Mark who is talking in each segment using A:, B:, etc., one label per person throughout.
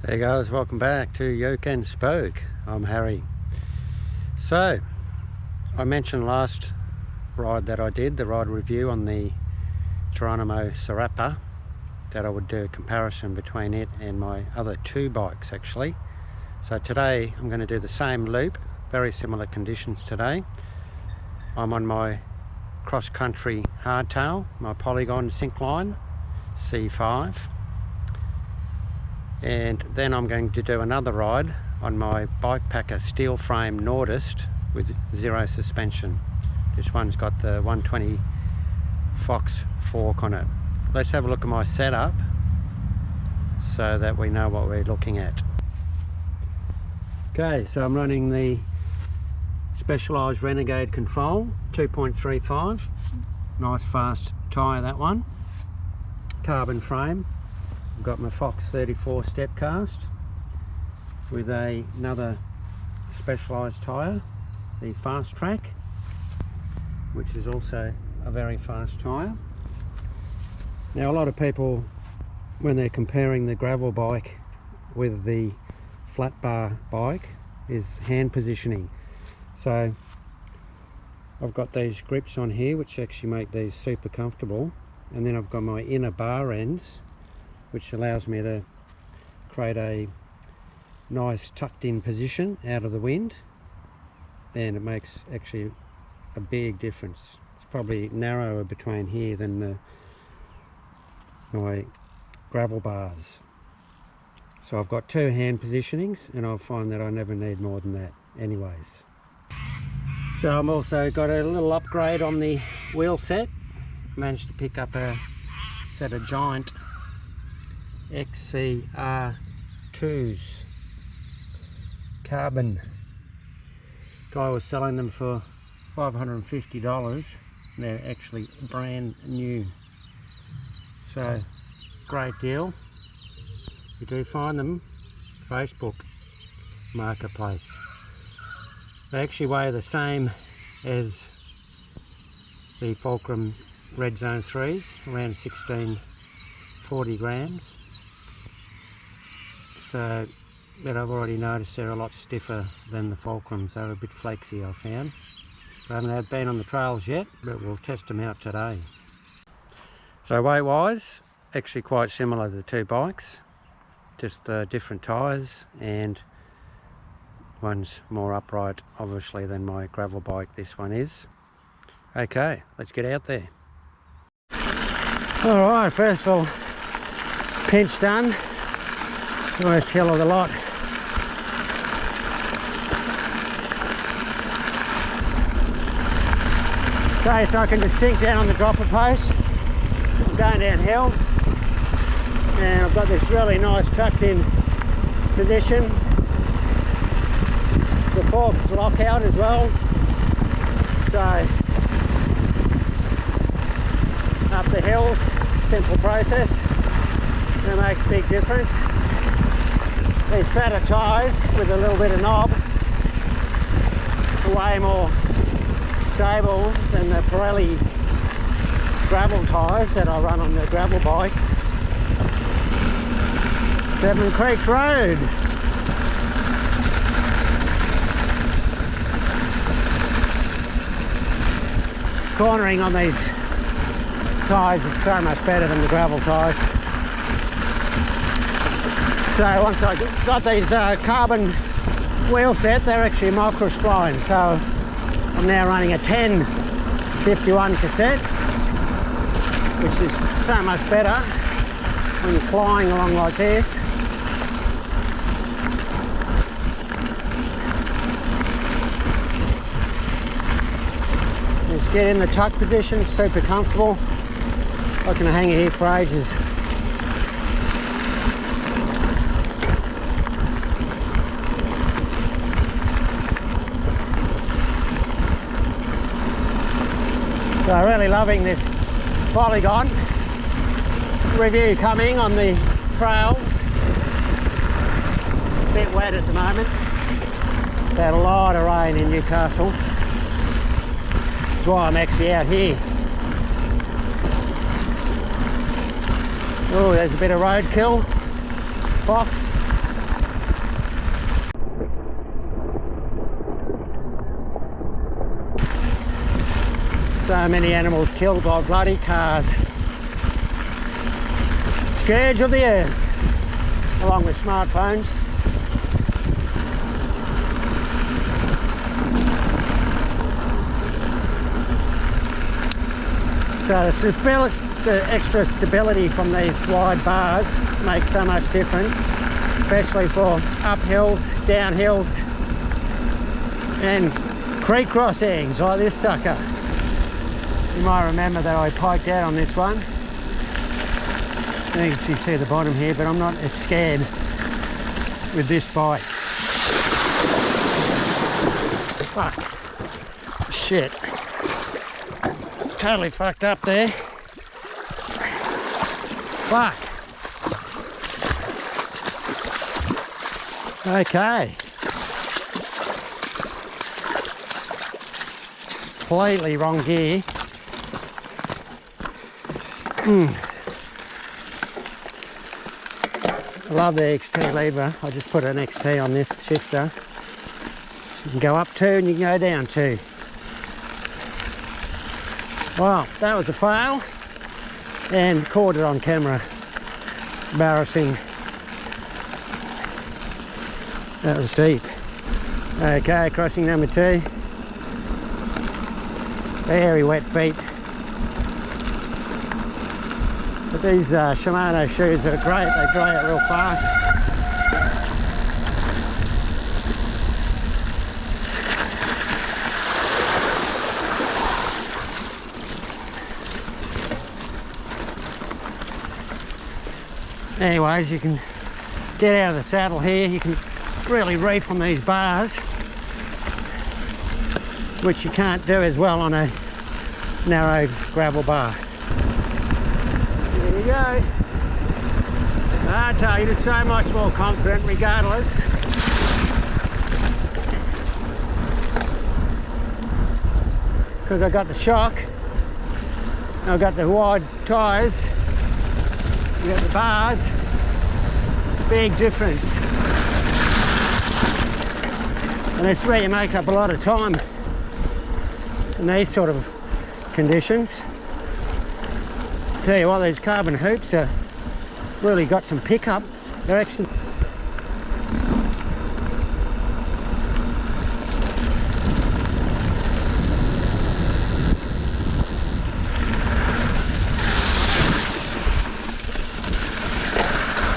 A: Hey guys, welcome back to Yoke and Spoke. I'm Harry. So, I mentioned last ride that I did, the ride review on the Jeronimo Sfarrapa, that I would do a comparison between it and my other two bikes actually. So today I'm going to do the same loop, very similar conditions today. I'm on my cross-country hardtail, my Polygon syncline C5. And then I'm going to do another ride on my bike packer steel frame Nordist with zero suspension. This one's got the 120 Fox fork on it. Let's have a look at my setup so that we know what we're looking at. Okay, so I'm running the Specialized Renegade Control 2.35, nice fast tyre that one, carbon frame. I've got my Fox 34 step cast with another Specialized tyre, the Fast Track, which is also a very fast tyre. Now a lot of people, when they're comparing the gravel bike with the flat bar bike, is hand positioning. So I've got these grips on here which actually make these super comfortable, and then I've got my inner bar ends which allows me to create a nice tucked in position out of the wind, and it makes actually a big difference. It's probably narrower between here than my gravel bars. So I've got two hand positionings, and I'll find that I never need more than that anyways. So I'm also got a little upgrade on the wheel set. Managed to pick up a set of Giant XCR2s, carbon. Guy was selling them for $550, and they're actually brand new. So great deal. You do find them Facebook Marketplace. They actually weigh the same as the Fulcrum Red Zone 3s, around 1640 grams. So, but I've already noticed they're a lot stiffer than the Fulcrums. They're a bit flaky, I found. I haven't been on the trails yet, but we'll test them out today. So weight wise, actually quite similar to the two bikes, just different tyres, and one's more upright obviously than my gravel bike, this one is. Okay, let's get out there. Alright, first little pinch done. Nice hill of the lot. Okay, so I can just sink down on the dropper post. I'm going downhill, and I've got this really nice tucked in position. The forks lock out as well, so up the hills, simple process, and it makes a big difference. These fatter tyres with a little bit of knob are way more stable than the Pirelli gravel tyres that I run on the gravel bike. Seven Creek Road. Cornering on these tyres is so much better than the gravel tyres. So once I got these carbon wheel set, they're actually micro spline, so I'm now running a 1051 cassette, which is so much better when you're flying along like this. Just get in the tuck position, super comfortable. I can hang here for ages. So I'm really loving this Polygon review coming on the trails. A bit wet at the moment. We've had a lot of rain in Newcastle. That's why I'm actually out here. Oh, there's a bit of roadkill. Fox. So many animals killed by bloody cars. Scourge of the earth, along with smartphones. So the extra stability from these wide bars makes so much difference, especially for uphills, downhills, and creek crossings like this sucker. You might remember that I piked out on this one. You can see the bottom here, but I'm not as scared with this bike. Fuck. Shit. Totally fucked up there. Fuck. Okay. Completely wrong gear. I love the XT lever. I just put an XT on this shifter. You can go up 2 and you can go down 2. Well, that was a fail and caught it on camera. Embarrassing. That was steep. Okay, crossing number 2. Very wet feet. But these Shimano shoes are great, they dry out real fast. Anyways, you can get out of the saddle here, you can really reef on these bars, which you can't do as well on a narrow gravel bar. There you go. Hardtail, you're just so much more confident regardless. Because I got the shock, I've got the wide tyres, you got the bars, big difference. And that's where you make up a lot of time in these sort of conditions. Tell you what, these carbon hoops are really got some pickup. They're actually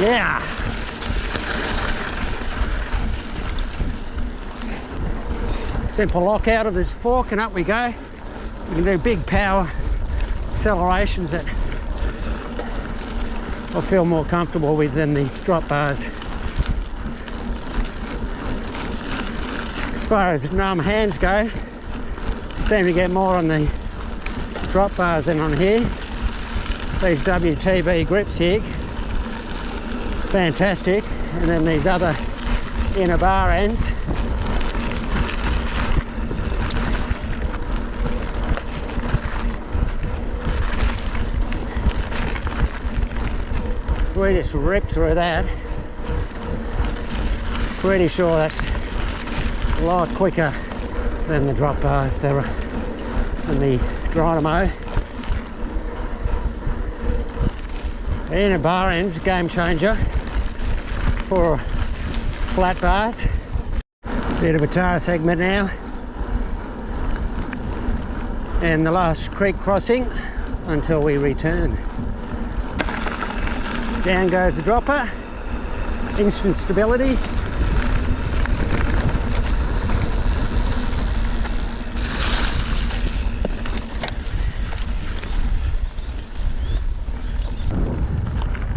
A: yeah. Simple lock out of this fork and up we go. We can do big power accelerations that I feel more comfortable with than the drop bars. As far as numb hands go, I seem to get more on the drop bars than on here. These WTB grips here, fantastic. And then these other inner bar ends. We just ripped through that. Pretty sure that's a lot quicker than the drop bar, than the Jeronimo. The inner bar ends, game changer for flat bars. Bit of a tar segment now. And the last creek crossing until we return. Down goes the dropper, instant stability.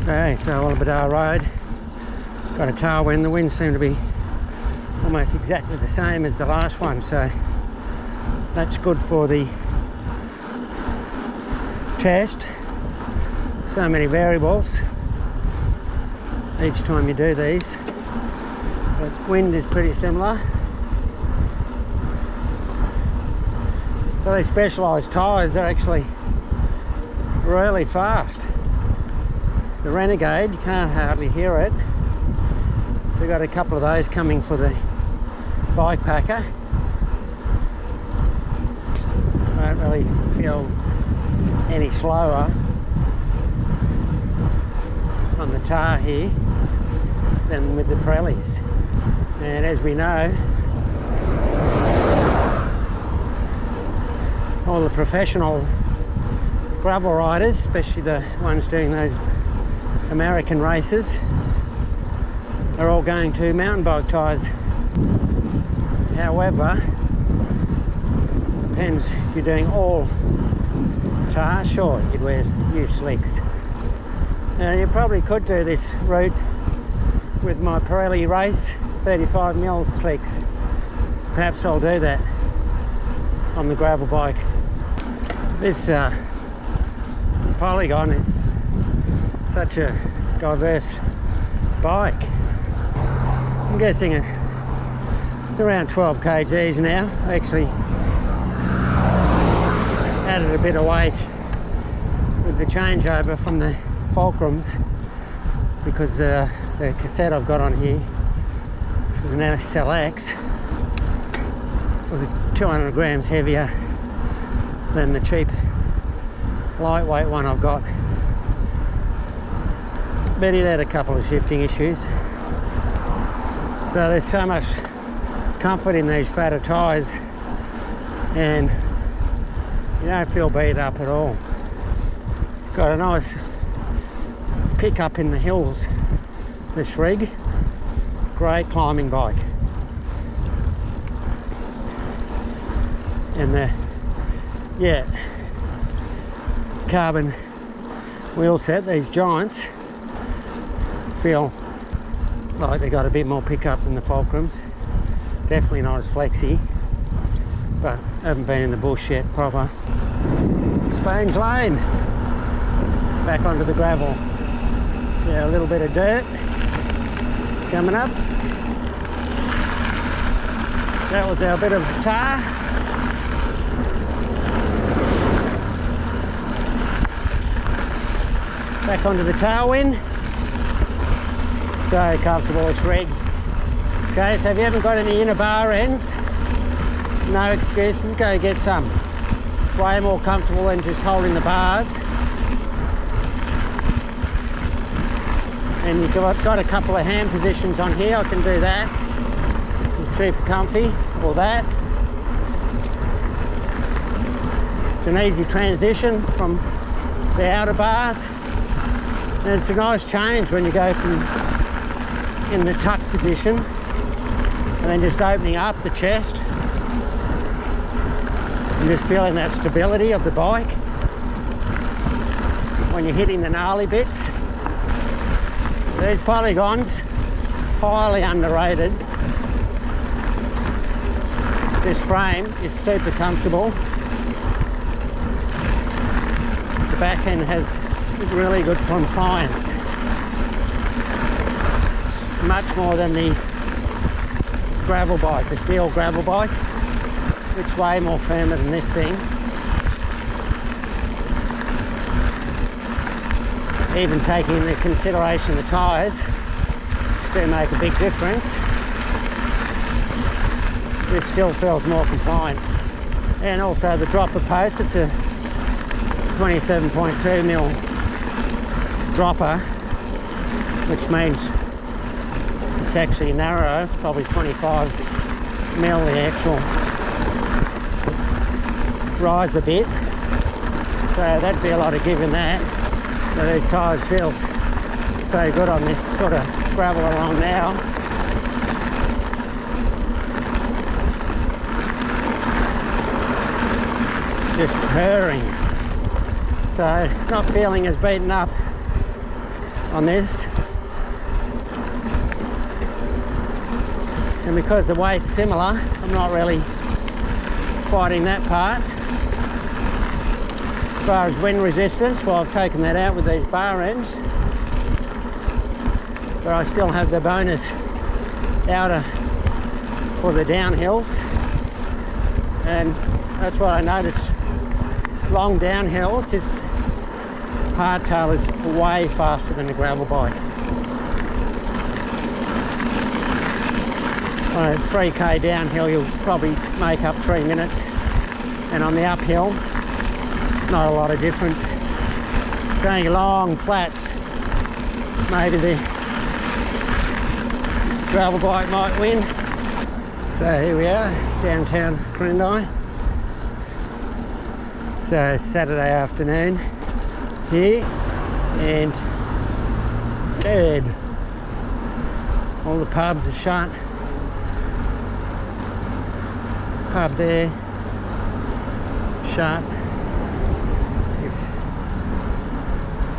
A: Okay, so Handlebar Road, got a tailwind. The winds seem to be almost exactly the same as the last one, so that's good for the test. So many variables each time you do these, but wind is pretty similar. So these specialised tyres are actually really fast. The Renegade, you can't hardly hear it, so we've got a couple of those coming for the bike packer. I don't really feel any slower on the tar here than with the Pirellis. And as we know, all the professional gravel riders, especially the ones doing those American races, are all going to mountain bike tyres. However, depends if you're doing all tar, sure, you'd use slicks. Now you probably could do this route with my Pirelli Race 35mm slicks. Perhaps I'll do that on the gravel bike. This Polygon is such a diverse bike. I'm guessing it's around 12 kgs now. I actually added a bit of weight with the changeover from the fulcrums, because the cassette I've got on here, which is an SLX, was 200 grams heavier than the cheap lightweight one I've got. But it had a couple of shifting issues. So there's so much comfort in these fatter tyres, and you don't feel beat up at all. It's got a nice pickup in the hills, this rig. Great climbing bike. And the carbon wheel set, these giants, feel like they got a bit more pickup than the fulcrums. Definitely not as flexy, but haven't been in the bush yet proper. Spain's Lane, back onto the gravel. Yeah, a little bit of dirt coming up. That was our bit of tar. Back onto the tailwind. So comfortable, this rig. Okay, so if you haven't got any inner bar ends, no excuses, go get some. It's way more comfortable than just holding the bars. And you've got a couple of hand positions on here. I can do that. This is super comfy, or that. It's an easy transition from the outer bars. And it's a nice change when you go from in the tuck position and then just opening up the chest and just feeling that stability of the bike when you're hitting the gnarly bits. These Polygons, highly underrated. This frame is super comfortable. The back end has really good compliance. Much more than the gravel bike, the steel gravel bike. It's way more firmer than this thing. Even taking into consideration the tyres, which do make a big difference, this still feels more compliant. And also the dropper post, it's a 27.2mm dropper, which means it's actually narrow. It's probably 25mm the actual rise a bit, so that'd be a lot of give in that. But these tyres feel so good on this sort of gravel along now. Just purring. So not feeling as beaten up on this. And because the weight's similar, I'm not really fighting that part. As far as wind resistance, well, I've taken that out with these bar ends, but I still have the bonus outer for the downhills, and that's what I noticed. Long downhills, this hardtail is way faster than the gravel bike. On a 3k downhill, you'll probably make up 3 minutes and on the uphill, not a lot of difference. It's only long flats. Maybe the gravel bike might win. So here we are, downtown Corindi. So Saturday afternoon here, and dead. All the pubs are shut. Pub there, shut.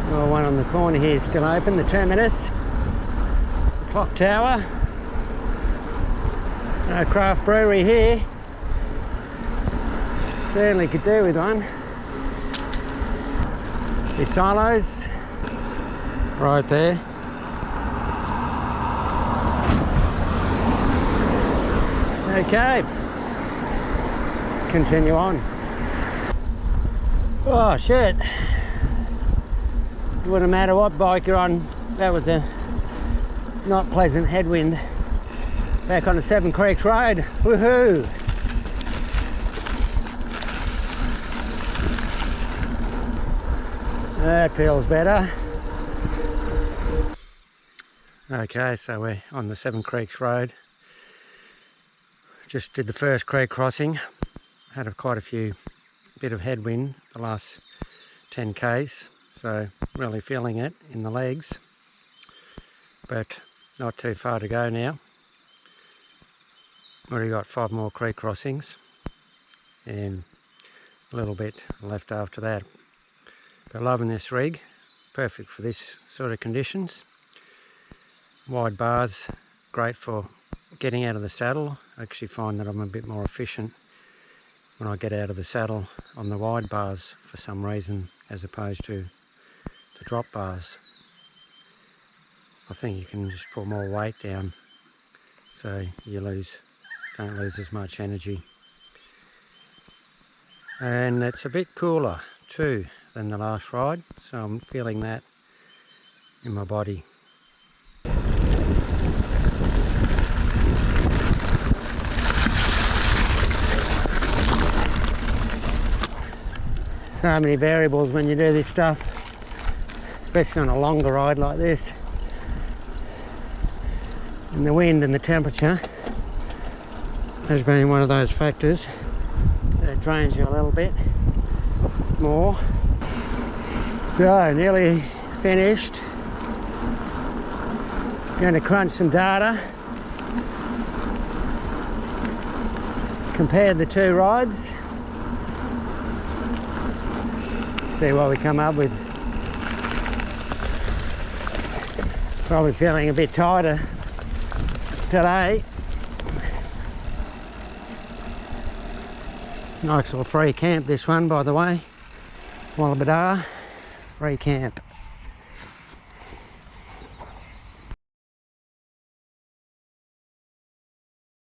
A: Well, one on the corner here is still open, the Terminus. The Clock Tower. No craft brewery here. Certainly could do with one. The silos, right there. Okay, let's continue on. Oh shit. It wouldn't matter what bike you're on, that was a not pleasant headwind. Back on the Seven Creeks Road, woohoo! That feels better. Okay, so we're on the Seven Creeks Road. Just did the first creek crossing. Had quite a bit of headwind the last 10 k's, so really feeling it in the legs. But not too far to go now. Already got 5 more creek crossings and a little bit left after that. But loving this rig, perfect for this sort of conditions. Wide bars, great for getting out of the saddle. I actually find that I'm a bit more efficient when I get out of the saddle on the wide bars for some reason, as opposed to the drop bars. I think you can just put more weight down, so you don't lose as much energy. And it's a bit cooler too than the last ride, so I'm feeling that in my body. So many variables when you do this stuff, especially on a longer ride like this. And the wind and the temperature has been one of those factors that drains you a little bit more. So nearly finished. Going to crunch some data. Compared the two rides. See what we come up with. Probably feeling a bit tighter today. Nice little free camp this one, by the way. Wallabadar, free camp.